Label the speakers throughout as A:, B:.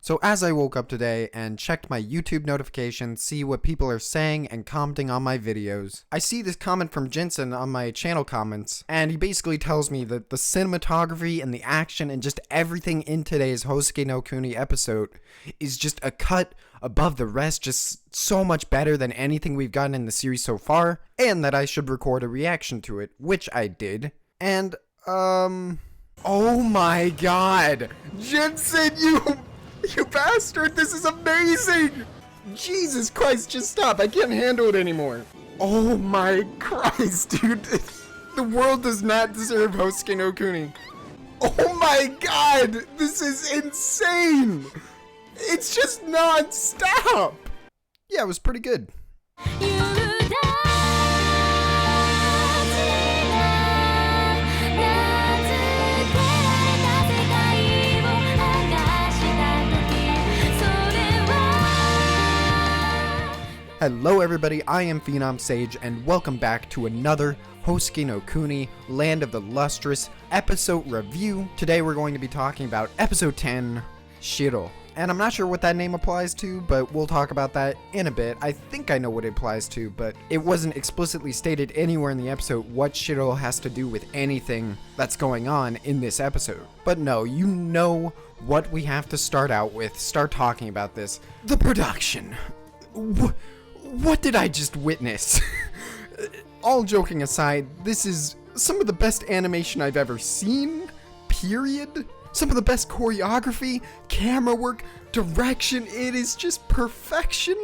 A: So as I woke up today and checked my YouTube notifications, see what people are saying and commenting on my videos, I see this comment from Jensen on my channel comments, and he basically tells me that the cinematography and the action and just everything in today's Houseki no Kuni episode is just a cut above the rest, just so much better than anything we've gotten in the series so far, and that I should record a reaction to it, which I did. And, oh my god! Jensen, you bastard, this is amazing! Jesus Christ, just stop, I can't handle it anymore. Oh my Christ, dude. The world does not deserve Houseki no Kuni. Oh my god, this is insane! It's just non-stop! Yeah, it was pretty good. Hello everybody, I am PhenomSage, and welcome back to another Houseki no Kuni, Land of the Lustrous episode review. Today we're going to be talking about episode 10, Shiro. And I'm not sure what that name applies to, but we'll talk about that in a bit. I think I know what it applies to, but it wasn't explicitly stated anywhere in the episode what Shiro has to do with anything that's going on in this episode. But no, you know what we have to start out with, start talking about this. The production. What did I just witness? All joking aside, this is some of the best animation I've ever seen, period. Some of the best choreography, camera work, direction. It is just perfection.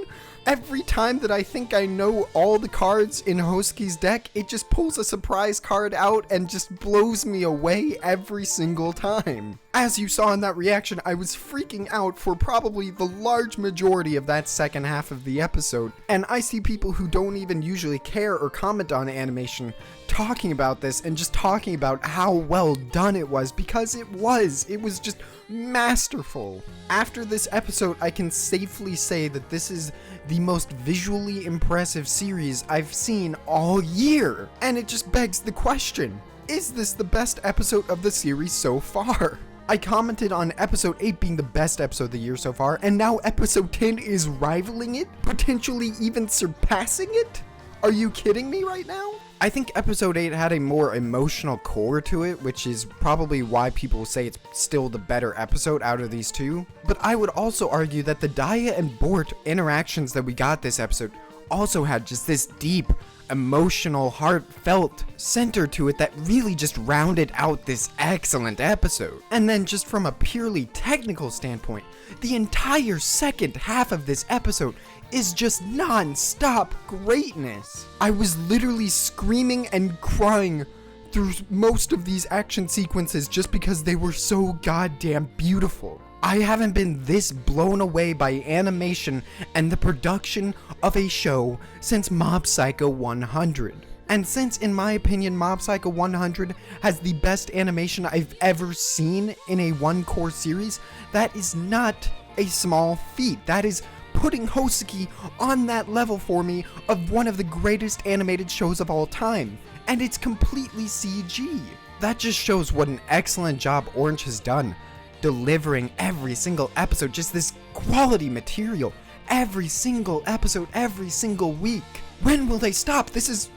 A: Every time that I think I know all the cards in Houseki's deck, it just pulls a surprise card out and just blows me away every single time. As you saw in that reaction, I was freaking out for probably the large majority of that second half of the episode, and I see people who don't even usually care or comment on animation talking about this and just talking about how well done it was, because it was just masterful. After this episode, I can safely say that this is the most visually impressive series I've seen all year, and it just begs the question, is this the best episode of the series so far? I commented on episode 8 being the best episode of the year so far, and now episode 10 is rivaling it, potentially even surpassing it? Are you kidding me right now? I think episode 8 had a more emotional core to it, which is probably why people say it's still the better episode out of these two. But I would also argue that the Daya and Bort interactions that we got this episode also had just this deep, emotional, heartfelt center to it that really just rounded out this excellent episode. And then just from a purely technical standpoint, the entire second half of this episode is just non-stop greatness. I was literally screaming and crying through most of these action sequences just because they were so goddamn beautiful. I haven't been this blown away by animation and the production of a show since Mob Psycho 100. And since, in my opinion, Mob Psycho 100 has the best animation I've ever seen in a one-core series, that is not a small feat. That is putting Houseki on that level for me of one of the greatest animated shows of all time. And it's completely CG. That just shows what an excellent job Orange has done, delivering every single episode, just this quality material, every single episode, every single week. When will they stop? This is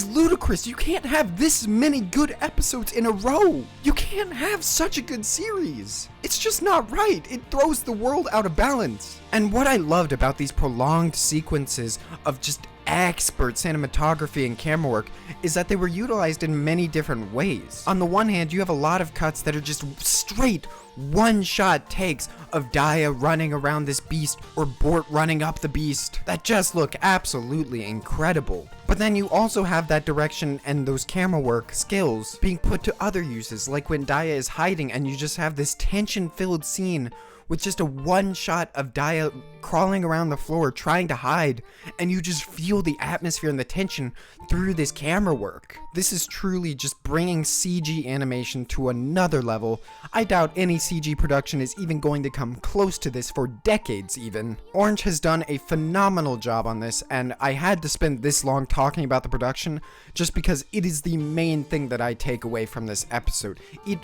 A: ludicrous. You can't have this many good episodes in a row. You can't have such a good series. It's just not right. It throws the world out of balance. And what I loved about these prolonged sequences of just expert cinematography and camera work is that they were utilized in many different ways. On the one hand, you have a lot of cuts that are just straight one-shot takes of Daya running around this beast or Bort running up the beast that just look absolutely incredible. But then you also have that direction and those camera work skills being put to other uses, like when Daya is hiding and you just have this tension-filled scene with just a one shot of Daya crawling around the floor trying to hide, and you just feel the atmosphere and the tension through this camera work. This is truly just bringing CG animation to another level. I doubt any CG production is even going to come close to this for decades even. Orange has done a phenomenal job on this, and I had to spend this long talking about the production just because it is the main thing that I take away from this episode. It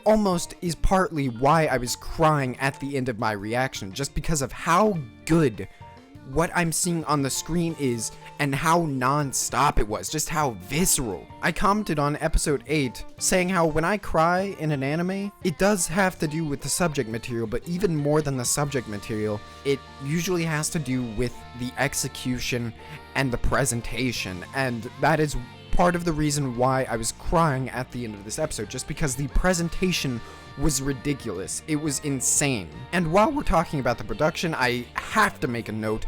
A: almost is partly why I was crying at the end of my reaction, just because of how good what I'm seeing on the screen is and how non-stop it was, just how visceral. I commented on episode 8 saying how when I cry in an anime, it does have to do with the subject material, but even more than the subject material, it usually has to do with the execution and the presentation, and that is part of the reason why I was crying at the end of this episode, just because the presentation was ridiculous. It was insane. And while we're talking about the production, I have to make a note.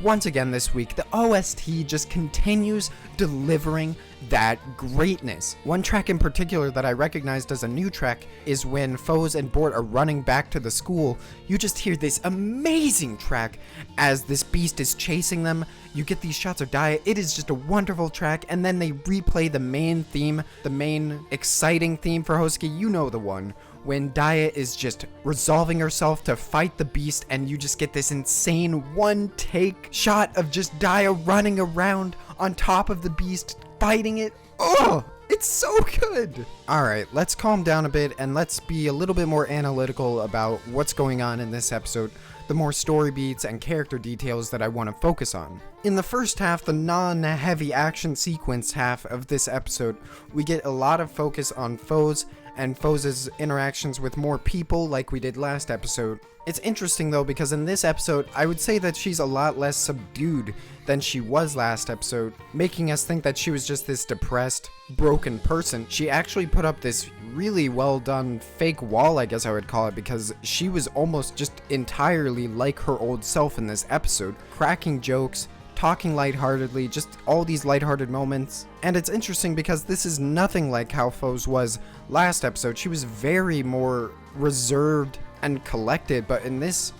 A: Once again this week, the OST just continues delivering that greatness. One track in particular that I recognized as a new track is when Foes and Bort are running back to the school. You just hear this amazing track as this beast is chasing them. You get these shots of Daya. It is just a wonderful track, and then they replay the main theme, the main exciting theme for Houseki. You know the one when Daya is just resolving herself to fight the beast, and you just get this insane one-take shot of just Daya running around on top of the beast, fighting it. Oh, it's so good. Alright, let's calm down a bit and let's be a little bit more analytical about what's going on in this episode, the more story beats and character details that I want to focus on. In the first half, the non-heavy action sequence half of this episode, we get a lot of focus on Foes and Foes' interactions with more people like we did last episode. It's interesting though, because in this episode, I would say that she's a lot less subdued than she was last episode, making us think that she was just this depressed, broken person. She actually put up this really well done fake wall, I guess I would call it, because she was almost just entirely like her old self in this episode, cracking jokes, talking lightheartedly, just all these lighthearted moments. And it's interesting because this is nothing like how Foes was last episode. She was very more reserved and collected, but in these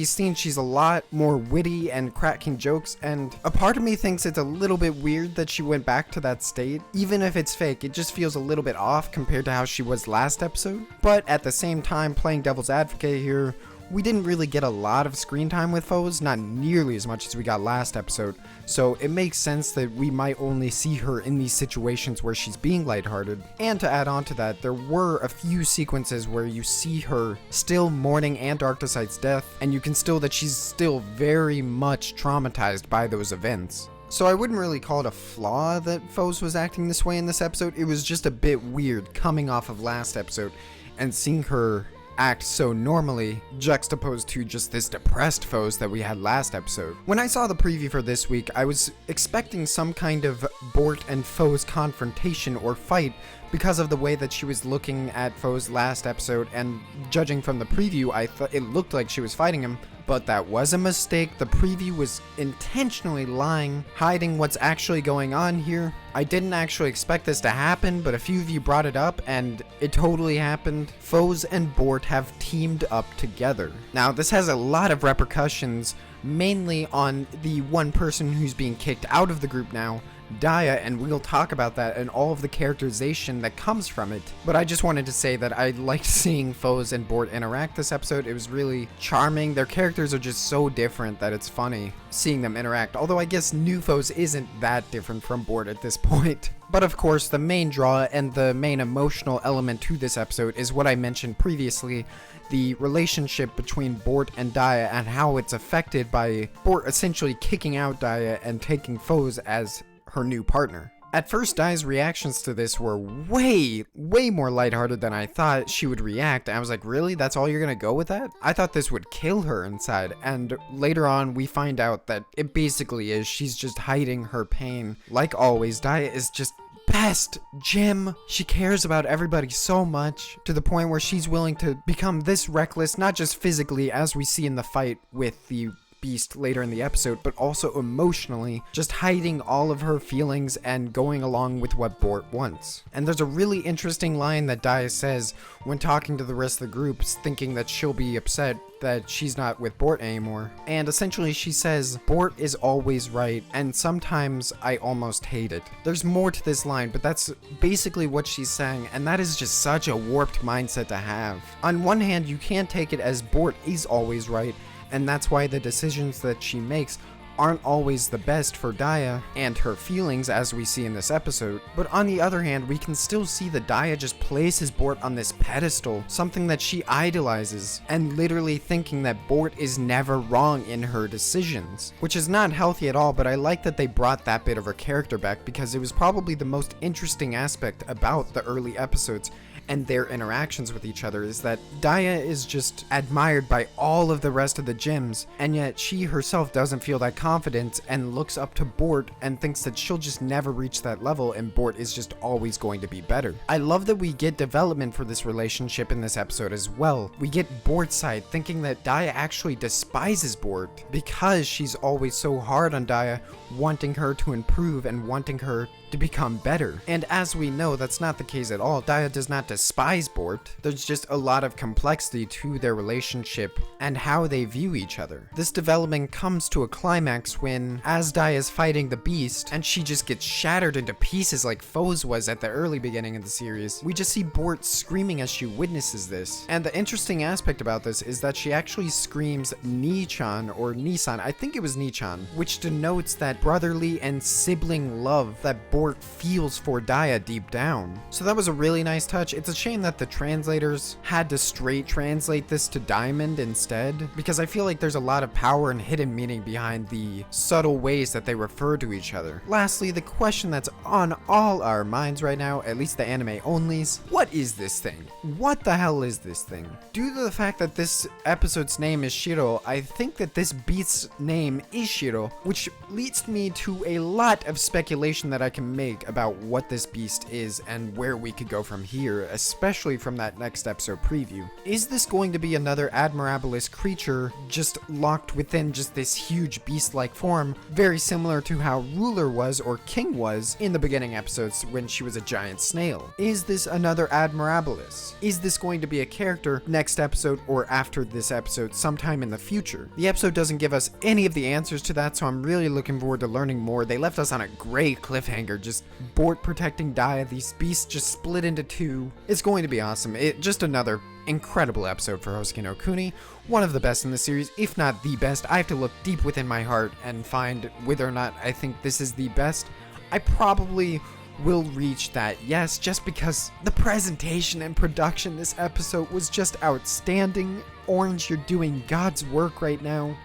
A: scenes she's a lot more witty and cracking jokes, and a part of me thinks it's a little bit weird that she went back to that state. Even if it's fake, it just feels a little bit off compared to how she was last episode. But at the same time, playing devil's advocate here, we didn't really get a lot of screen time with Foes, not nearly as much as we got last episode, so it makes sense that we might only see her in these situations where she's being lighthearted. And to add on to that, there were a few sequences where you see her still mourning Aunt Arcticite's death, and you can still that she's still very much traumatized by those events. So I wouldn't really call it a flaw that Foes was acting this way in this episode. It was just a bit weird coming off of last episode and seeing her act so normally, juxtaposed to just this depressed Foes that we had last episode. When I saw the preview for this week, I was expecting some kind of Bort and Foes confrontation or fight because of the way that she was looking at Foes last episode, and judging from the preview, I thought it looked like she was fighting him. But that was a mistake. The preview was intentionally lying, hiding what's actually going on here. I didn't actually expect this to happen, but a few of you brought it up, and it totally happened. Foes and Bort have teamed up together. Now, this has a lot of repercussions, mainly on the one person who's being kicked out of the group now, Daya, and we'll talk about that and all of the characterization that comes from it. But I just wanted to say that I liked seeing Foes and Bort interact this episode. It was really charming. Their characters are just so different that it's funny seeing them interact, although I guess new Foes isn't that different from Bort at this point. But of course, the main draw and the main emotional element to this episode is what I mentioned previously, the relationship between Bort and Daya and how it's affected by Bort essentially kicking out Daya and taking Foes as her new partner. At first, Daya's reactions to this were way more lighthearted than I thought she would react. I was like, really? That's all you're gonna go with that? I thought this would kill her inside. And later on, we find out that it basically is. She's just hiding her pain. Like always, Daya is just best gem. She cares about everybody so much, to the point where she's willing to become this reckless, not just physically, as we see in the fight with the beast later in the episode, but also emotionally, just hiding all of her feelings and going along with what Bort wants. And there's a really interesting line that Daya says when talking to the rest of the group, thinking that she'll be upset that she's not with Bort anymore. And essentially she says, Bort is always right, and sometimes I almost hate it. There's more to this line, but that's basically what she's saying, and that is just such a warped mindset to have. On one hand, you can't take it as Bort is always right, and that's why the decisions that she makes aren't always the best for Daya and her feelings, as we see in this episode. But on the other hand, we can still see that Daya just places Bort on this pedestal, something that she idolizes, and literally thinking that Bort is never wrong in her decisions, which is not healthy at all. But I like that they brought that bit of her character back, because it was probably the most interesting aspect about the early episodes and their interactions with each other, is that Daya is just admired by all of the rest of the gyms, and yet she herself doesn't feel that confident and looks up to Bort and thinks that she'll just never reach that level and Bort is just always going to be better. I love that we get development for this relationship in this episode as well. We get Bort's side thinking that Daya actually despises Bort because she's always so hard on Daya, wanting her to improve and wanting her to become better. And as we know, that's not the case at all. Daya does not despise Bort. There's just a lot of complexity to their relationship and how they view each other. This development comes to a climax when, as Daya is fighting the beast and she just gets shattered into pieces like Foes was at the early beginning of the series, we just see Bort screaming as she witnesses this. And the interesting aspect about this is that she actually screams Ni-chan or Nisan, I think it was Ni-chan, which denotes that brotherly and sibling love that Bort feels for Daya deep down. So that was a really nice touch. It's a shame that the translators had to straight translate this to Diamond instead, because I feel like there's a lot of power and hidden meaning behind the subtle ways that they refer to each other. Lastly, the question that's on all our minds right now, at least the anime onlys, what is this thing? What the hell is this thing? Due to the fact that this episode's name is Shiro, I think that this beast's name is Shiro, which leads me to a lot of speculation that I can make about what this beast is and where we could go from here, especially from that next episode preview. Is this going to be another Admirabilis creature just locked within just this huge beast-like form, very similar to how Ruler was or King was in the beginning episodes when she was a giant snail? Is this another Admirabilis? Is this going to be a character next episode or after this episode sometime in the future? The episode doesn't give us any of the answers to that, so I'm really looking forward to learning more. They left us on a great cliffhanger, just Bort protecting Daya, these beasts just split into two. It's going to be awesome. Just another incredible episode for Houseki no Kuni, one of the best in the series, if not the best. I have to look deep within my heart and find whether or not I think this is the best. I probably will reach that yes, just because the presentation and production this episode was just outstanding. Orange, you're doing God's work right now.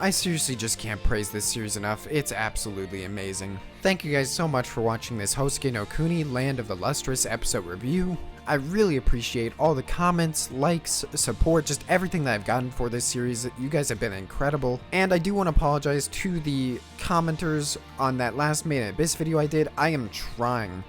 A: I seriously just can't praise this series enough. It's absolutely amazing. Thank you guys so much for watching this Houseki no Kuni Land of the Lustrous episode review. I really appreciate all the comments, likes, support, just everything that I've gotten for this series. You guys have been incredible. And I do want to apologize to the commenters on that last Made in Abyss video I did. I am trying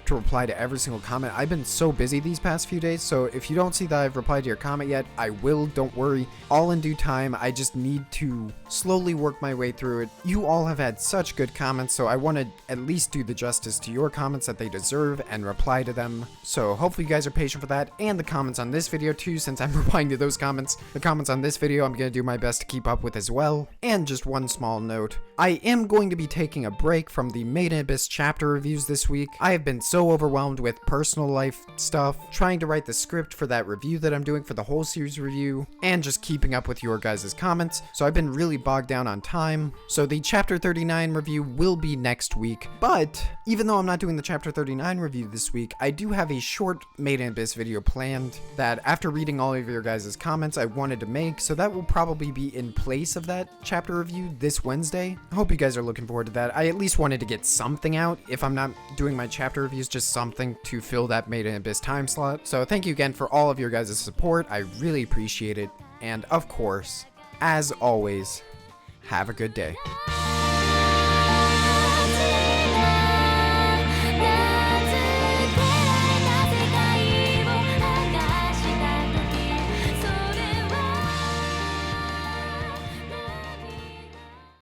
A: to reply to every single comment. I've been so busy these past few days, so if you don't see that I've replied to your comment yet, I will, don't worry. All in due time. I just need to slowly work my way through it. You all have had such good comments, so I want to at least do the justice to your comments that they deserve and reply to them. So hopefully you guys are patient for that, and the comments on this video too, since I'm replying to those comments. The comments on this video I'm going to do my best to keep up with as well. And just one small note, I am going to be taking a break from the Made in Abyss chapter reviews this week. I have been so overwhelmed with personal life stuff, trying to write the script for that review that I'm doing for the whole series review, and just keeping up with your guys' comments, so I've been really bogged down on time. So the chapter 39 review will be next week, but even though I'm not doing the chapter 39 review this week, I do have a short Made in Abyss video planned that after reading all of your guys' comments I wanted to make, so that will probably be in place of that chapter review this Wednesday. I hope you guys are looking forward to that. I at least wanted to get something out. If I'm not doing my chapter reviews, just something to fill that Made in Abyss time slot. So thank you again for all of your guys' support. I really appreciate it. And of course, as always, have a good day.